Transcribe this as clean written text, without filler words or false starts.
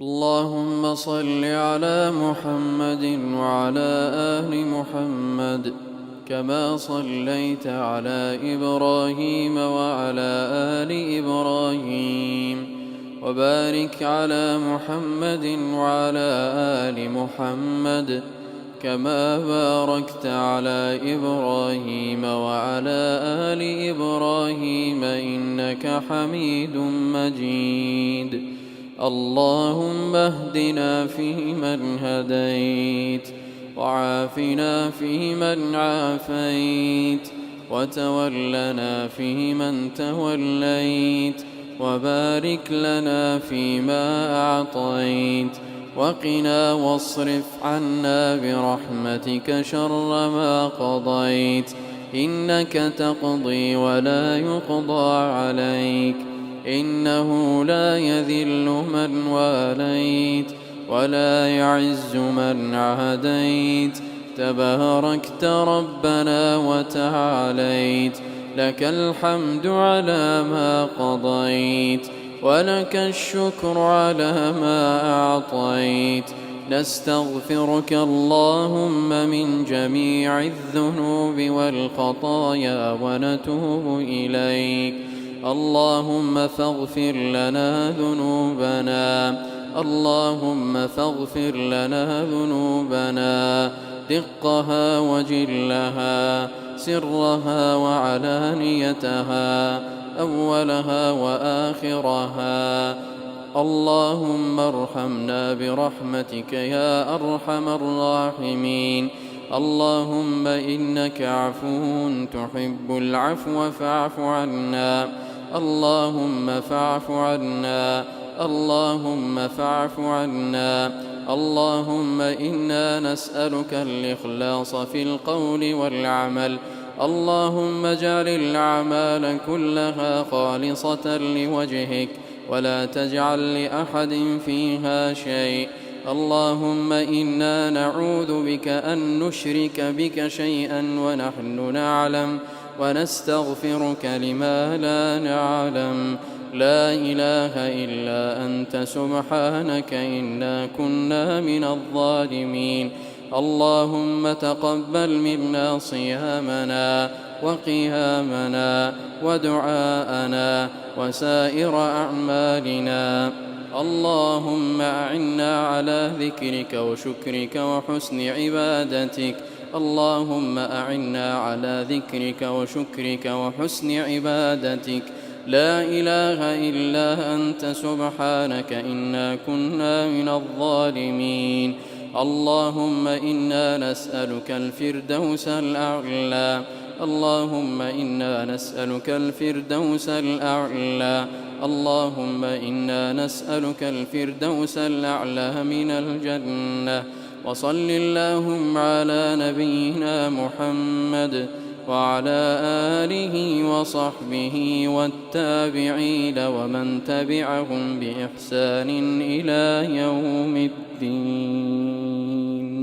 اللهم صل على محمد وعلى آل محمد كما صليت على إبراهيم وعلى آل إبراهيم، وبارك على محمد وعلى آل محمد كما باركت على إبراهيم وعلى آل إبراهيم إنك حميد مجيد. اللهم اهدنا فيمن هديت، وعافنا فيمن عافيت، وتولنا فيمن توليت، وبارك لنا فيما أعطيت، وقنا واصرف عنا برحمتك شر ما قضيت، إنك تقضي ولا يقضى عليك، إنه لا يذل من واليت ولا يعز من عاديت، تباركت ربنا وتعاليت، لك الحمد على ما قضيت، ولك الشكر على ما أعطيت. نستغفرك اللهم من جميع الذنوب والخطايا ونتوب إليك. اللهم فاغفر لنا ذنوبنا، اللهم فاغفر لنا ذنوبنا، دقها وجلها، سرها وعلانيتها، أولها وآخرها. اللهم ارحمنا برحمتك يا أرحم الراحمين. اللهم إنك عفو تحب العفو فاعف عنا، اللهم فاعف عنا، اللهم فاعف عنا. اللهم إنا نسألك الإخلاص في القول والعمل، اللهم اجعل الأعمال كلها خالصة لوجهك، ولا تجعل لأحد فيها شيء. اللهم إنا نعوذ بك أن نشرك بك شيئا ونحن نعلم، ونستغفرك لما لا نعلم. لا إله إلا أنت سبحانك إنا كنا من الظالمين. اللهم تقبل منا صيامنا وقيامنا ودعاءنا وسائر أعمالنا. اللهم أعنا على ذكرك وشكرك وحسن عبادتك. اللهم أعنا على ذكرك وشكرك وحسن عبادتك. لا إله إلا أنت سبحانك إنا كنا من الظالمين. اللهم إنا نسألك الفردوس الأعلى، اللهم إنا نسألك الفردوس الأعلى، اللهم إنا نسألك الفردوس الأعلى من الجنة. وصل اللهم على نبينا محمد وعلى آله وصحبه والتابعين ومن تبعهم بإحسان إلى يوم الدين.